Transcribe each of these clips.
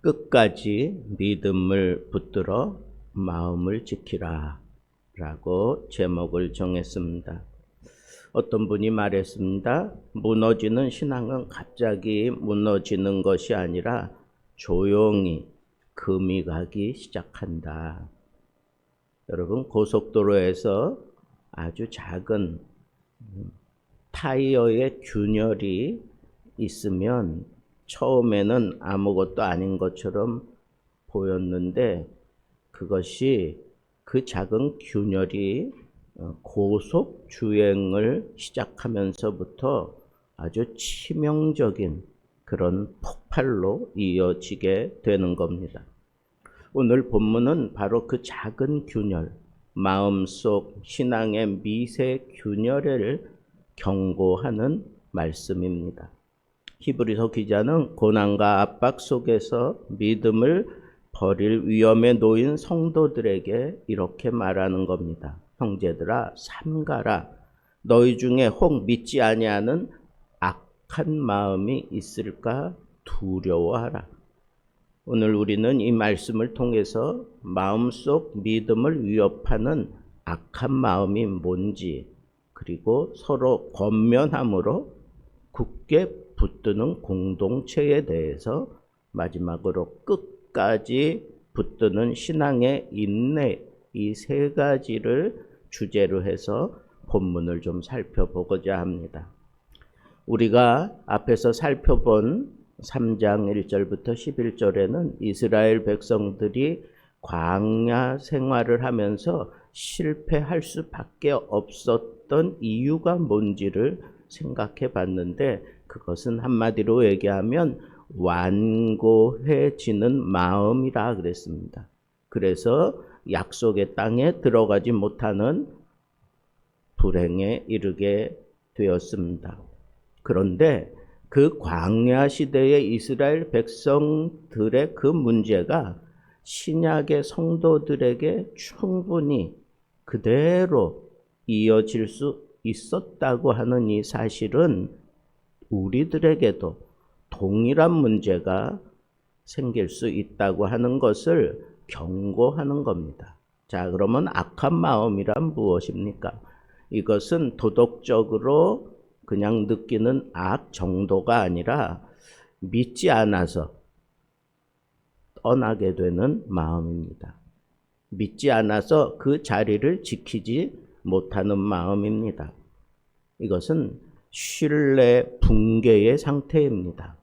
끝까지 믿음을 붙들어 마음을 지키라 라고 제목을 정했습니다. 어떤 분이 말했습니다. 무너지는 신앙은 갑자기 무너지는 것이 아니라 조용히 금이 가기 시작한다. 여러분, 고속도로에서 아주 작은 타이어의 균열이 있으면 처음에는 아무것도 아닌 것처럼 보였는데 그것이 그 작은 균열이 고속 주행을 시작하면서부터 아주 치명적인 그런 폭발로 이어지게 되는 겁니다. 오늘 본문은 바로 그 작은 균열, 마음속 신앙의 미세 균열을 경고하는 말씀입니다. 히브리서 기자는 고난과 압박 속에서 믿음을 버릴 위험에 놓인 성도들에게 이렇게 말하는 겁니다. 형제들아 삼가라. 너희 중에 혹 믿지 아니하는 악한 마음이 있을까 두려워하라. 오늘 우리는 이 말씀을 통해서 마음속 믿음을 위협하는 악한 마음이 뭔지, 그리고 서로 권면함으로 굳게 붙드는 공동체에 대해서, 마지막으로 끝까지 붙드는 신앙의 인내, 이 세 가지를 주제로 해서 본문을 좀 살펴보고자 합니다. 우리가 앞에서 살펴본 3장 1절부터 11절에는 이스라엘 백성들이 광야 생활을 하면서 실패할 수밖에 없었던 이유가 뭔지를 생각해 봤는데, 그것은 한마디로 얘기하면 완고해지는 마음이라 그랬습니다. 그래서 약속의 땅에 들어가지 못하는 불행에 이르게 되었습니다. 그런데 그 광야 시대의 이스라엘 백성들의 그 문제가 신약의 성도들에게 충분히 그대로 이어질 수 있었다고 하는 이 사실은 우리들에게도 동일한 문제가 생길 수 있다고 하는 것을 경고하는 겁니다. 자, 그러면 악한 마음이란 무엇입니까? 이것은 도덕적으로 그냥 느끼는 악 정도가 아니라 믿지 않아서 떠나게 되는 마음입니다. 믿지 않아서 그 자리를 지키지 못하는 마음입니다. 이것은 신뢰 붕괴의 상태입니다.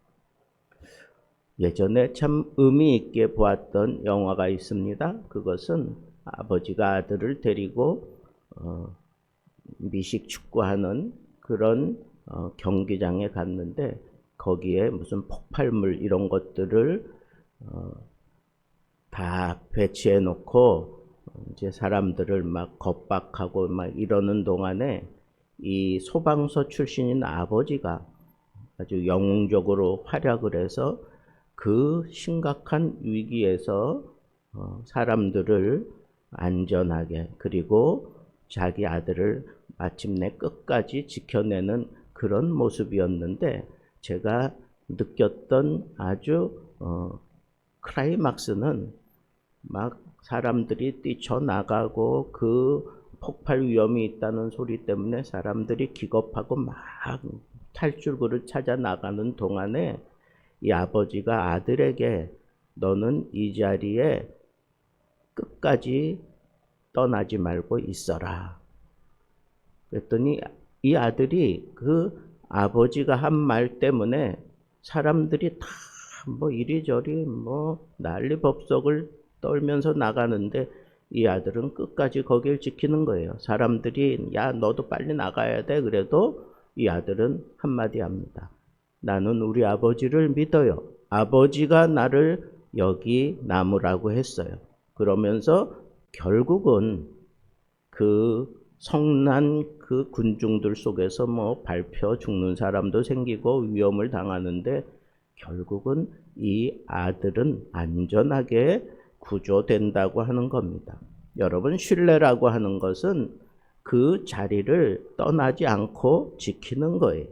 예전에 참 의미 있게 보았던 영화가 있습니다. 그것은 아버지가 아들을 데리고 미식 축구하는 그런 경기장에 갔는데, 거기에 무슨 폭발물 이런 것들을 다 배치해 놓고 이제 사람들을 막 겁박하고 막 이러는 동안에 이 소방서 출신인 아버지가 아주 영웅적으로 활약을 해서 그 심각한 위기에서 사람들을 안전하게, 그리고 자기 아들을 마침내 끝까지 지켜내는 그런 모습이었는데, 제가 느꼈던 아주 클라이막스는 막 사람들이 뛰쳐나가고 그 폭발 위험이 있다는 소리 때문에 사람들이 기겁하고 막 탈출구를 찾아 나가는 동안에 이 아버지가 아들에게 너는 이 자리에 끝까지 떠나지 말고 있어라. 그랬더니 이 아들이 그 아버지가 한 말 때문에 사람들이 다 뭐 이리저리 뭐 난리법석을 떨면서 나가는데 이 아들은 끝까지 거길 지키는 거예요. 사람들이 야 너도 빨리 나가야 돼 그래도 이 아들은 한마디 합니다. 나는 우리 아버지를 믿어요. 아버지가 나를 여기 남으라고 했어요. 그러면서 결국은 그 성난 그 군중들 속에서 뭐 밟혀 죽는 사람도 생기고 위험을 당하는데, 결국은 이 아들은 안전하게 구조된다고 하는 겁니다. 여러분, 신뢰라고 하는 것은 그 자리를 떠나지 않고 지키는 거예요.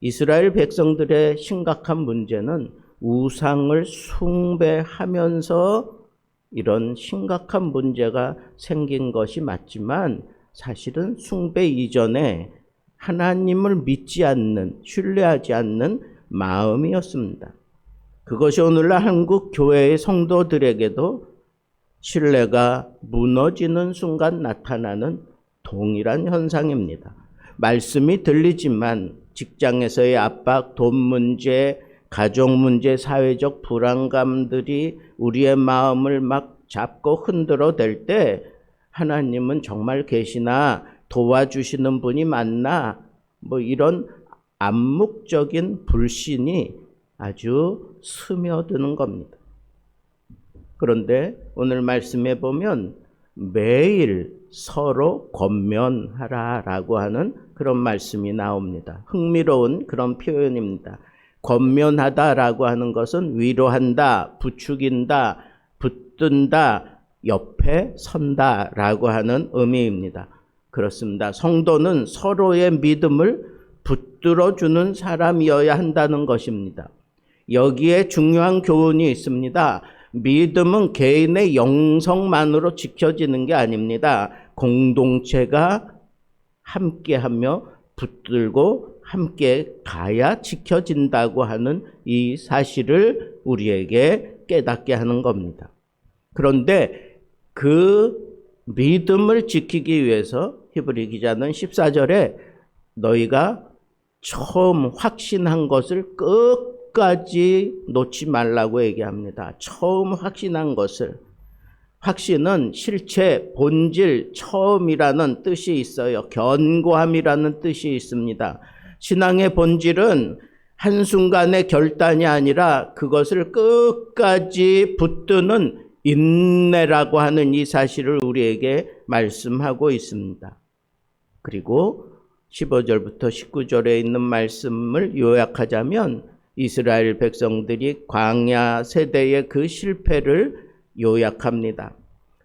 이스라엘 백성들의 심각한 문제는 우상을 숭배하면서 이런 심각한 문제가 생긴 것이 맞지만 사실은 숭배 이전에 하나님을 믿지 않는, 신뢰하지 않는 마음이었습니다. 그것이 오늘날 한국 교회의 성도들에게도 신뢰가 무너지는 순간 나타나는 동일한 현상입니다. 말씀이 들리지만 직장에서의 압박, 돈 문제, 가족 문제, 사회적 불안감들이 우리의 마음을 막 잡고 흔들어 댈 때 하나님은 정말 계시나, 도와주시는 분이 맞나, 이런 암묵적인 불신이 아주 스며드는 겁니다. 그런데 오늘 말씀에 보면 매일 서로 권면하라라고 하는 그런 말씀이 나옵니다. 흥미로운 그런 표현입니다. 권면하다라고 하는 것은 위로한다, 부추긴다, 붙든다, 옆에 선다라고 하는 의미입니다. 그렇습니다. 성도는 서로의 믿음을 붙들어주는 사람이어야 한다는 것입니다. 여기에 중요한 교훈이 있습니다. 믿음은 개인의 영성만으로 지켜지는 게 아닙니다. 공동체가 함께하며 붙들고 함께 가야 지켜진다고 하는 이 사실을 우리에게 깨닫게 하는 겁니다. 그런데 그 믿음을 지키기 위해서 히브리 기자는 14절에 너희가 처음 확신한 것을 끝까지 놓지 말라고 얘기합니다. 처음 확신한 것을. 확신은 실체, 본질, 처음이라는 뜻이 있어요. 견고함이라는 뜻이 있습니다. 신앙의 본질은 한순간의 결단이 아니라 그것을 끝까지 붙드는 인내라고 하는 이 사실을 우리에게 말씀하고 있습니다. 그리고 15절부터 19절에 있는 말씀을 요약하자면 이스라엘 백성들이 광야 세대의 그 실패를 요약합니다.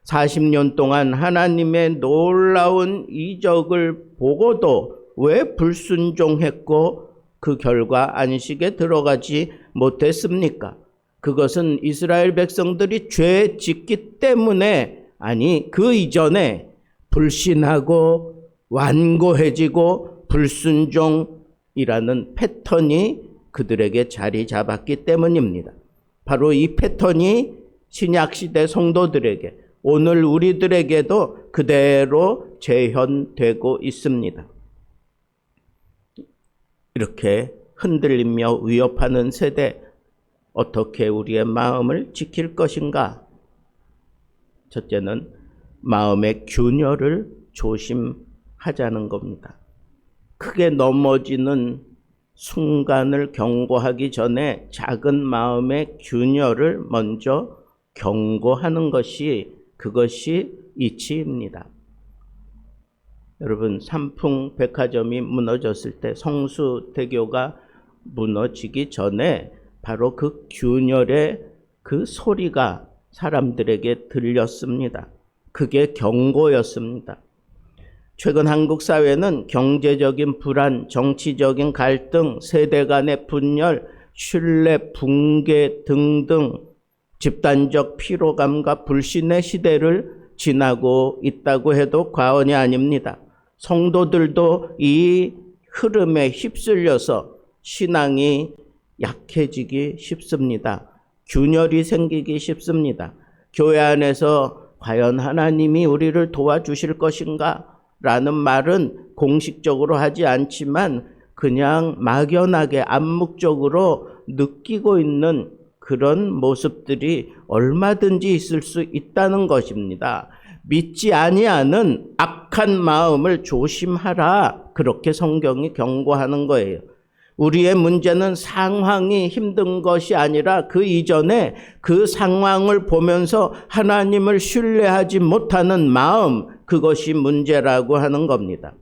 40년 동안 하나님의 놀라운 이적을 보고도 왜 불순종했고 그 결과 안식에 들어가지 못했습니까? 그것은 이스라엘 백성들이 죄 짓기 때문에, 아니 그 이전에 불신하고 완고해지고 불순종이라는 패턴이 그들에게 자리 잡았기 때문입니다. 바로 이 패턴이 신약시대 성도들에게, 오늘 우리들에게도 그대로 재현되고 있습니다. 이렇게 흔들리며 위협하는 세대, 어떻게 우리의 마음을 지킬 것인가? 첫째는 마음의 균열을 조심하자는 겁니다. 크게 넘어지는 순간을 경고하기 전에 작은 마음의 균열을 먼저 경고하는 것이, 그것이 이치입니다. 여러분, 삼풍 백화점이 무너졌을 때, 성수대교가 무너지기 전에 바로 그 균열의 그 소리가 사람들에게 들렸습니다. 그게 경고였습니다. 최근 한국 사회는 경제적인 불안, 정치적인 갈등, 세대 간의 분열, 신뢰 붕괴 등등 집단적 피로감과 불신의 시대를 지나고 있다고 해도 과언이 아닙니다. 성도들도 이 흐름에 휩쓸려서 신앙이 약해지기 쉽습니다. 균열이 생기기 쉽습니다. 교회 안에서 과연 하나님이 우리를 도와주실 것인가? 라는 말은 공식적으로 하지 않지만 그냥 막연하게 암묵적으로 느끼고 있는 그런 모습들이 얼마든지 있을 수 있다는 것입니다. 믿지 아니하는 악한 마음을 조심하라, 그렇게 성경이 경고하는 거예요. 우리의 문제는 상황이 힘든 것이 아니라 그 이전에 그 상황을 보면서 하나님을 신뢰하지 못하는 마음, 그것이 문제라고 하는 겁니다.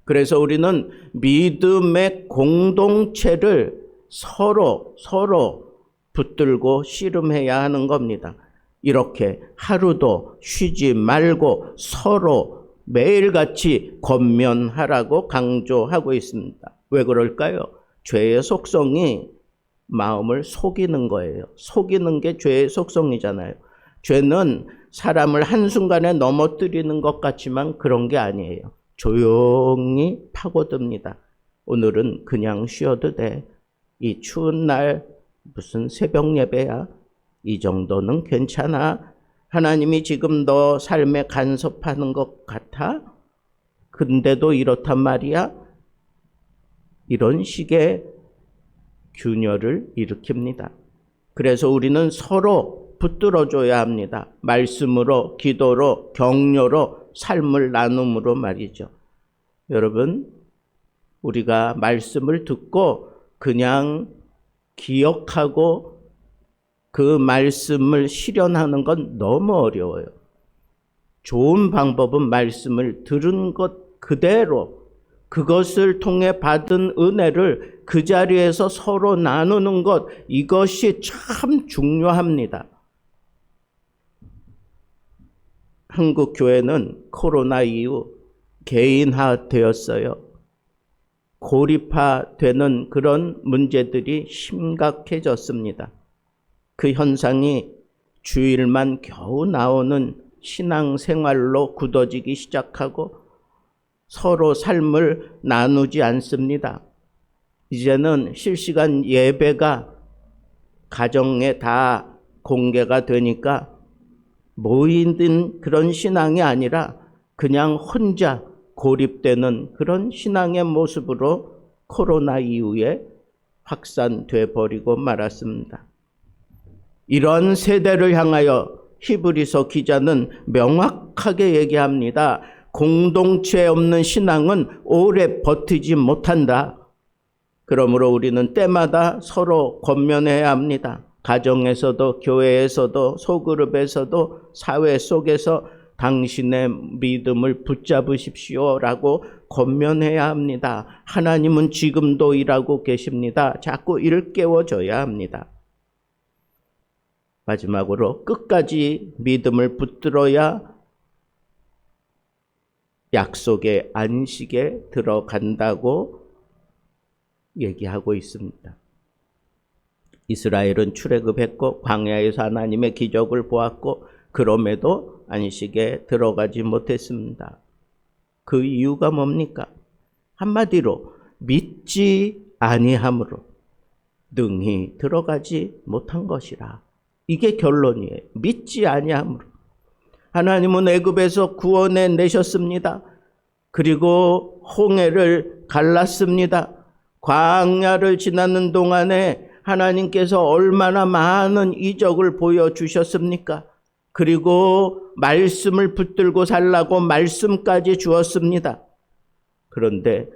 그래서 우리는 믿음의 공동체를 서로 붙들고 씨름해야 하는 겁니다. 이렇게 하루도 쉬지 말고 서로 매일같이 권면하라고 강조하고 있습니다. 왜 그럴까요? 죄의 속성이 마음을 속이는 거예요. 속이는 게 죄의 속성이잖아요. 죄는 사람을 한순간에 넘어뜨리는 것 같지만 그런 게 아니에요. 조용히 파고듭니다. 오늘은 그냥 쉬어도 돼. 이 추운 날 무슨 새벽 예배야? 이 정도는 괜찮아. 하나님이 지금 너 삶에 간섭하는 것 같아? 근데도 이렇단 말이야? 이런 식의 균열을 일으킵니다. 그래서 우리는 서로 붙들어줘야 합니다. 말씀으로, 기도로, 격려로, 삶을 나눔으로 말이죠. 여러분, 우리가 말씀을 듣고 그냥 기억하고 그 말씀을 실현하는 건 너무 어려워요. 좋은 방법은 말씀을 들은 것 그대로 그것을 통해 받은 은혜를 그 자리에서 서로 나누는 것, 이것이 참 중요합니다. 한국 교회는 코로나 이후 개인화되었어요. 고립화되는 그런 문제들이 심각해졌습니다. 그 현상이 주일만 겨우 나오는 신앙생활로 굳어지기 시작하고 서로 삶을 나누지 않습니다. 이제는 실시간 예배가 가정에 다 공개가 되니까 모이는 그런 신앙이 아니라 그냥 혼자 고립되는 그런 신앙의 모습으로 코로나 이후에 확산돼 버리고 말았습니다. 이런 세대를 향하여 히브리서 기자는 명확하게 얘기합니다. 공동체 없는 신앙은 오래 버티지 못한다. 그러므로 우리는 때마다 서로 권면해야 합니다. 가정에서도 교회에서도 소그룹에서도 사회 속에서 당신의 믿음을 붙잡으십시오라고 권면해야 합니다. 하나님은 지금도 일하고 계십니다. 자꾸 일깨워줘야 합니다. 마지막으로 끝까지 믿음을 붙들어야 약속의 안식에 들어간다고 얘기하고 있습니다. 이스라엘은 출애굽했고 광야에서 하나님의 기적을 보았고 그럼에도 안식에 들어가지 못했습니다. 그 이유가 뭡니까? 한마디로 믿지 아니함으로 능히 들어가지 못한 것이라. 이게 결론이에요. 믿지 아니함으로. 하나님은 애굽에서 구원해 내셨습니다. 그리고 홍해를 갈랐습니다. 광야를 지나는 동안에 하나님께서 얼마나 많은 이적을 보여주셨습니까? 그리고 말씀을 붙들고 살라고 말씀까지 주었습니다. 그런데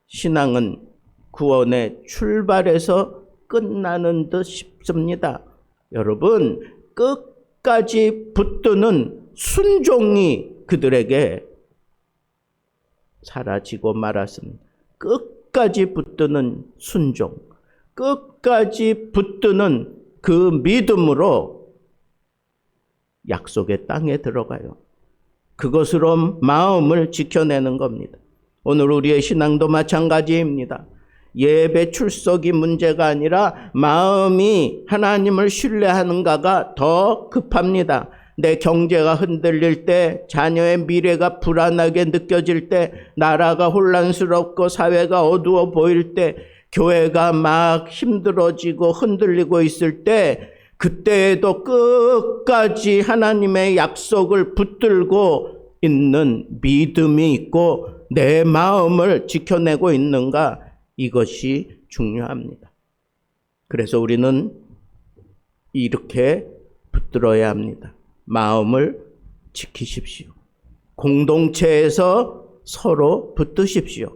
신앙은 구원의 출발에서 끝나는 듯 싶습니다. 여러분, 끝까지 붙드는 순종이 그들에게 사라지고 말았습니다. 끝까지 붙드는 순종, 끝까지 붙드는 그 믿음으로 약속의 땅에 들어가요. 그것으로 마음을 지켜내는 겁니다. 오늘 우리의 신앙도 마찬가지입니다. 예배 출석이 문제가 아니라 마음이 하나님을 신뢰하는가가 더 급합니다. 내 경제가 흔들릴 때, 자녀의 미래가 불안하게 느껴질 때, 나라가 혼란스럽고 사회가 어두워 보일 때, 교회가 막 힘들어지고 흔들리고 있을 때, 그때에도 끝까지 하나님의 약속을 붙들고 있는 믿음이 있고 내 마음을 지켜내고 있는가, 이것이 중요합니다. 그래서 우리는 이렇게 붙들어야 합니다. 마음을 지키십시오. 공동체에서 서로 붙드십시오.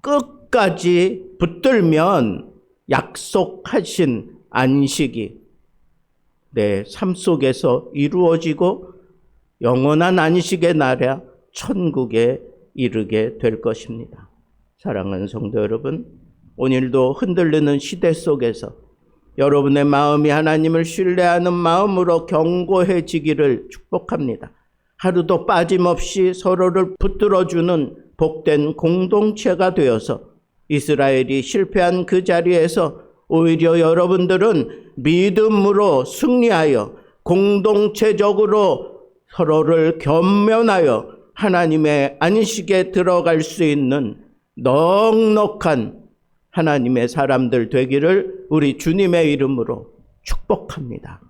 끝까지 붙들면 약속하신 안식이 내 삶 속에서 이루어지고 영원한 안식의 나라 천국에 이르게 될 것입니다. 사랑하는 성도 여러분, 오늘도 흔들리는 시대 속에서 여러분의 마음이 하나님을 신뢰하는 마음으로 견고해지기를 축복합니다. 하루도 빠짐없이 서로를 붙들어주는 복된 공동체가 되어서 이스라엘이 실패한 그 자리에서 오히려 여러분들은 믿음으로 승리하여 공동체적으로 서로를 겸면하여 하나님의 안식에 들어갈 수 있는 넉넉한 하나님의 사람들 되기를 우리 주님의 이름으로 축복합니다.